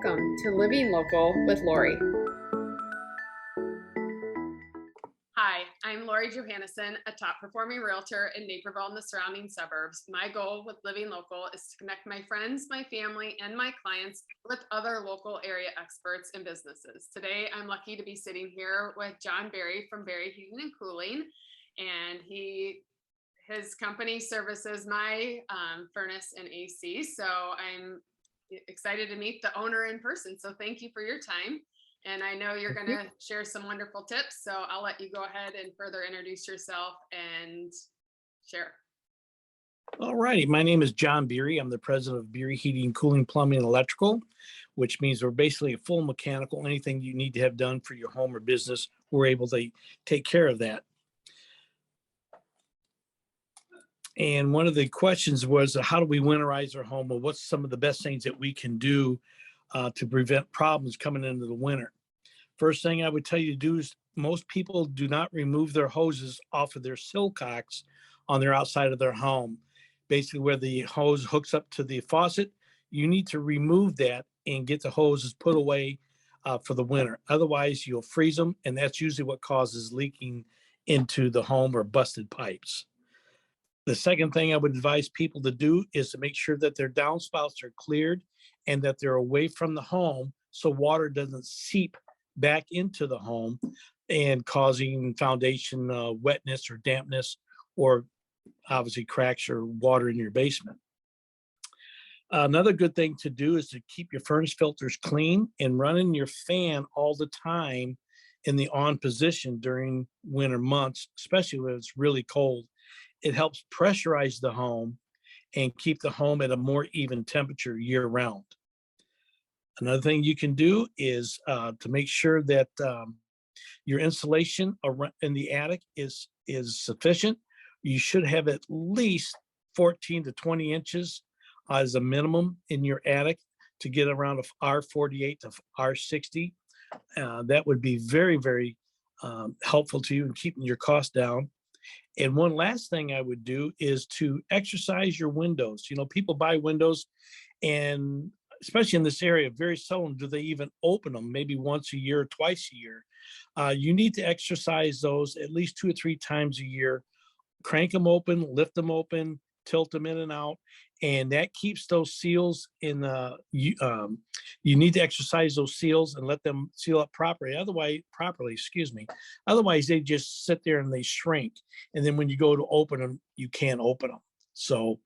Welcome to Living Local with Lori. Hi, I'm Lori Johanneson, a top performing realtor in Naperville and the surrounding suburbs. My goal with Living Local is to connect my friends, my family, and my clients with other local area experts and businesses. Today, I'm lucky to be sitting here with John Beery from Beery Heating and Cooling, and his company services my furnace and AC. So I'm excited to meet the owner in person. So thank you for your time. And I know you're going to share some wonderful tips. So I'll let you go ahead and further introduce yourself and share. All righty. My name is John Beery. I'm the president of Beery Heating, Cooling, Plumbing, and Electrical, which means we're basically a full mechanical. Anything you need to have done for your home or business, we're able to take care of that. And one of the questions was, how do we winterize our home? Well, what's some of the best things that we can do to prevent problems coming into the winter? First thing I would tell you to do is most people do not remove their hoses off of their sillcocks on their outside of their home. Basically where the hose hooks up to the faucet, you need to remove that and get the hoses put away for the winter. Otherwise you'll freeze them, and that's usually what causes leaking into the home or busted pipes. The second thing I would advise people to do is to make sure that their downspouts are cleared and that they're away from the home so water doesn't seep back into the home and causing foundation wetness or dampness, or obviously cracks or water in your basement. Another good thing to do is to keep your furnace filters clean and running your fan all the time in the on position during winter months, especially when it's really cold. It helps pressurize the home and keep the home at a more even temperature year round. Another thing you can do is to make sure that your insulation in the attic is sufficient. You should have at least 14 to 20 inches as a minimum in your attic to get around a R48 to R60. That would be very, very helpful to you in keeping your costs down. And one last thing I would do is to exercise your windows. You know, people buy windows, and especially in this area, very seldom do they even open them, maybe once a year or twice a year. You need to exercise those at least 2 or 3 times a year. Crank them open, lift them open, tilt them in and out, and that keeps those seals in. You need to exercise those seals and let them seal up properly. Otherwise, they just sit there and they shrink. And then when you go to open them, you can't open them. So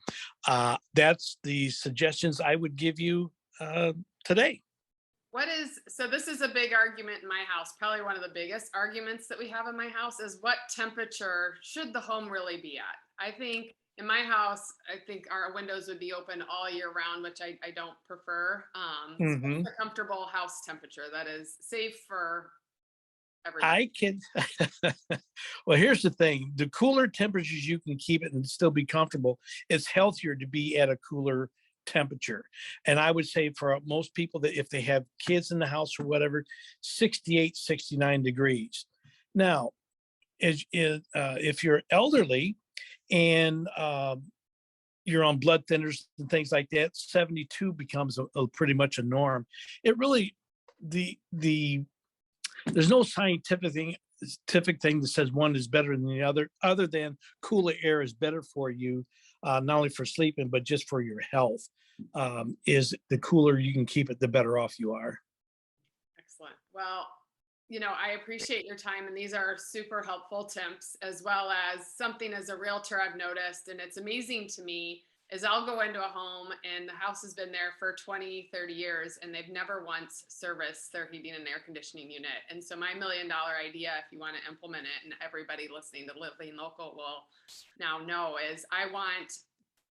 that's the suggestions I would give you today. So this is a big argument in my house. Probably one of the biggest arguments that we have in my house is what temperature should the home really be at? I think in my house, I think our windows would be open all year round, which I don't prefer. So what's a comfortable house temperature that is safe for everyone? Well, here's the thing. The cooler temperatures you can keep it and still be comfortable, it's healthier to be at a cooler temperature. And I would say for most people that if they have kids in the house or whatever, 68, 69 degrees. Now, if you're elderly and you're on blood thinners and things like that, 72 becomes a pretty much a norm. It really, there's no scientific thing that says one is better than the other than cooler air is better for you, not only for sleeping, but just for your health. Is the cooler you can keep it, the better off you are. Excellent. Well, you know, I appreciate your time, and these are super helpful tips, as well as something as a realtor I've noticed, and it's amazing to me, is I'll go into a home and the house has been there for 20, 30 years, and they've never once serviced their heating and air conditioning unit. And so my $1 million idea, if you want to implement it, and everybody listening to Living Local will now know, is I want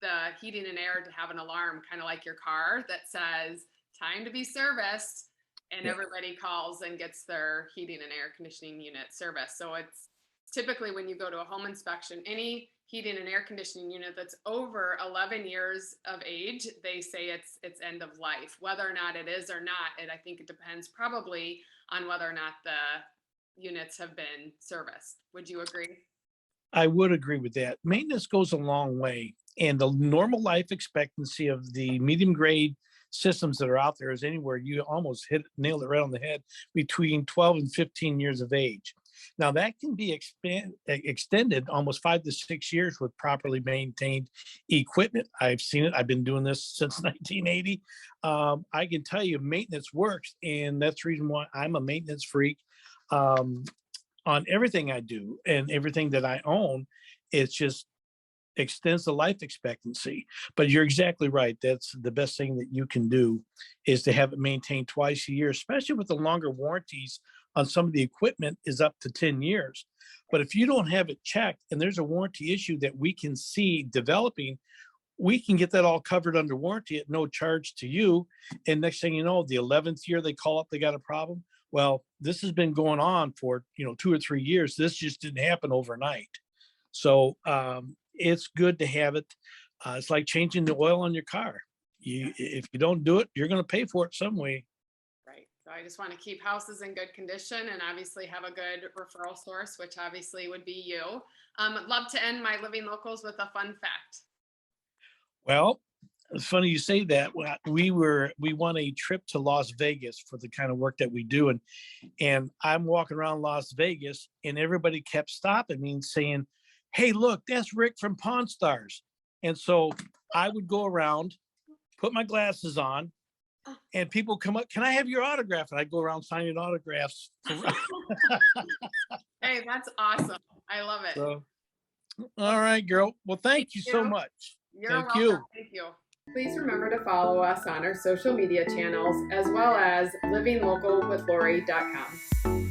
the heating and air to have an alarm, kind of like your car, that says time to be serviced. And everybody calls and gets their heating and air conditioning unit serviced. So it's typically when you go to a home inspection, any heating and air conditioning unit that's over 11 years of age, they say it's end of life. Whether or not it is or not, I think it depends probably on whether or not the units have been serviced. Would you agree? I would agree with that. Maintenance goes a long way, and the normal life expectancy of the medium grade systems that are out there is anywhere, you almost nailed it right on the head, between 12 and 15 years of age. Now that can be extended almost 5 to 6 years with properly maintained equipment. I've seen it. I've been doing this since 1980. I can tell you maintenance works, and that's the reason why I'm a maintenance freak. On everything I do and everything that I own, it's just extends the life expectancy. But you're exactly right. That's the best thing that you can do, is to have it maintained twice a year, especially with the longer warranties on some of the equipment is up to 10 years. But if you don't have it checked and there's a warranty issue that we can see developing, we can get that all covered under warranty at no charge to you. And next thing you know, the 11th year they call up, they got a problem. Well, this has been going on for 2 or 3 years. This just didn't happen overnight. So it's good to have it. It's like changing the oil on your car. If you don't do it, you're going to pay for it some way. Right. So I just want to keep houses in good condition and obviously have a good referral source, which obviously would be you. I'd love to end my Living Locals with a fun fact. Well, it's funny you say that. We won a trip to Las Vegas for the kind of work that we do, and I'm walking around Las Vegas, and everybody kept stopping me and saying, "Hey, look, that's Rick from Pawn Stars." And so I would go around, put my glasses on, and people come up, "Can I have your autograph?" And I'd go around signing autographs. Hey, that's awesome. I love it. So, all right, girl. Well, thank you so much. You're welcome. Thank you. Please remember to follow us on our social media channels, as well as livinglocalwithlori.com.